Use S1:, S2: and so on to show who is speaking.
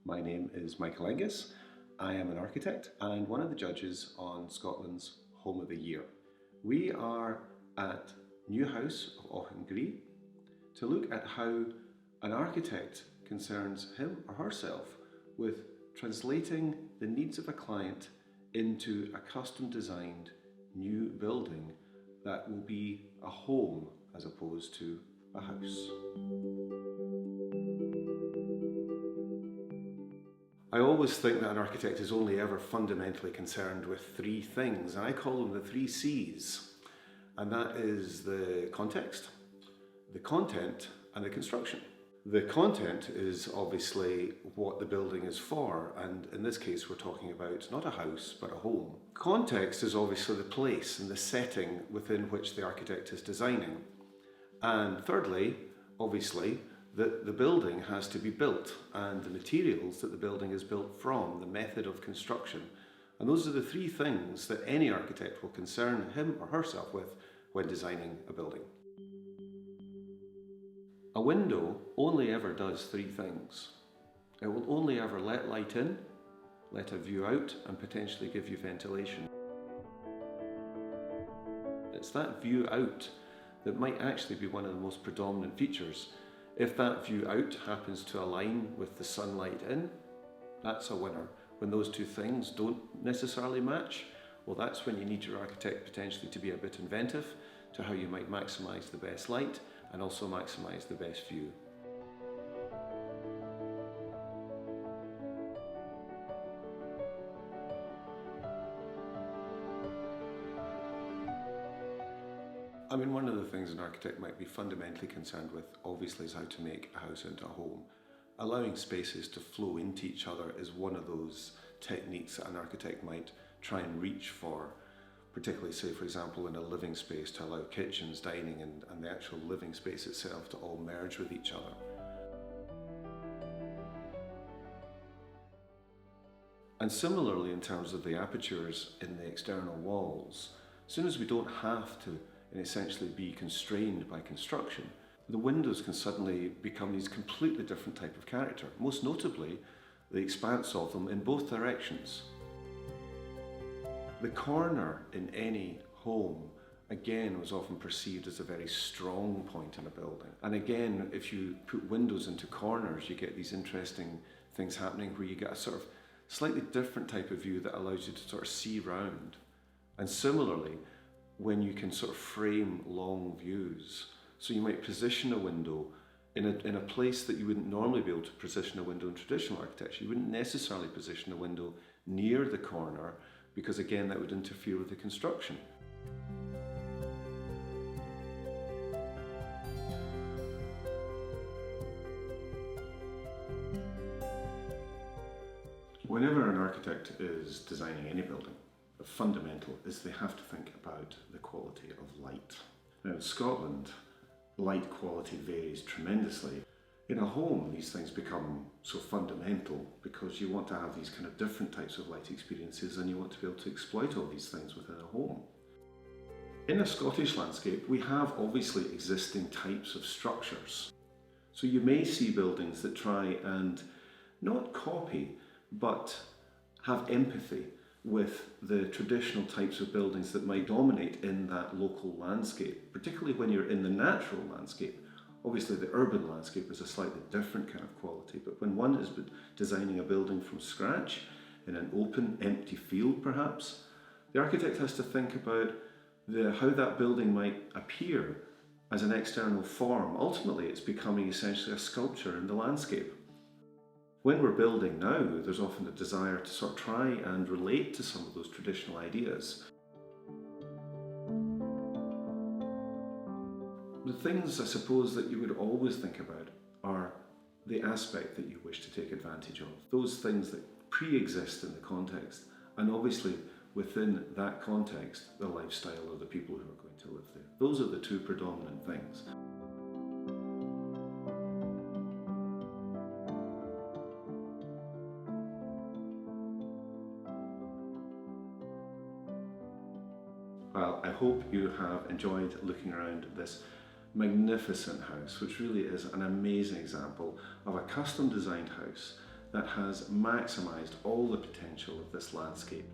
S1: My name is Michael Angus. I am an architect and one of the judges on Scotland's Home of the Year. We are at New House of Auchengree to look at how an architect concerns him or herself with translating the needs of a client into a custom designed new building that will be a home as opposed to a house. I always think that an architect is only ever fundamentally concerned with three things, and I call them the three C's. And that is the context, the content, and the construction. The content is obviously what the building is for, and in this case we're talking about not a house but a home. Context is obviously the place and the setting within which the architect is designing. And thirdly, obviously, that the building has to be built and the materials that the building is built from, the method of construction. And those are the three things that any architect will concern him or herself with when designing a building. A window only ever does three things. It will only ever let light in, let a view out, and potentially give you ventilation. It's that view out that might actually be one of the most predominant features. If that view out happens to align with the sunlight in, that's a winner. When those two things don't necessarily match, well, that's when you need your architect potentially to be a bit inventive to how you might maximise the best light and also maximise the best view. I mean, one of the things an architect might be fundamentally concerned with, obviously, is how to make a house into a home. Allowing spaces to flow into each other is one of those techniques that an architect might try and reach for, particularly, say, for example, in a living space, to allow kitchens, dining, and the actual living space itself to all merge with each other. And similarly, in terms of the apertures in the external walls, as soon as we don't have to essentially be constrained by construction, the windows can suddenly become these completely different type of character, most notably the expanse of them in both directions. The corner in any home, again, was often perceived as a very strong point in a building. And again, if you put windows into corners, you get these interesting things happening where you get a sort of slightly different type of view that allows you to sort of see round. And similarly, when you can sort of frame long views. So you might position a window in a place that you wouldn't normally be able to position a window in traditional architecture. You wouldn't necessarily position a window near the corner because, again, that would interfere with the construction. Whenever an architect is designing any building, fundamental is they have to think about the quality of light. Now in Scotland, light quality varies tremendously. In a home, these things become so fundamental because you want to have these kind of different types of light experiences and you want to be able to exploit all these things within a home. In a Scottish landscape, we have obviously existing types of structures. So you may see buildings that try and not copy, but have empathy with the traditional types of buildings that might dominate in that local landscape, particularly when you're in the natural landscape. Obviously the urban landscape is a slightly different kind of quality, but when one is designing a building from scratch, in an open, empty field perhaps, the architect has to think about how that building might appear as an external form. Ultimately, it's becoming essentially a sculpture in the landscape. When we're building now, there's often a desire to sort of try and relate to some of those traditional ideas. The things, I suppose, that you would always think about are the aspect that you wish to take advantage of. Those things that pre-exist in the context, and obviously within that context, the lifestyle of the people who are going to live there. Those are the two predominant things. Well, I hope you have enjoyed looking around this magnificent house, which really is an amazing example of a custom designed house that has maximised all the potential of this landscape.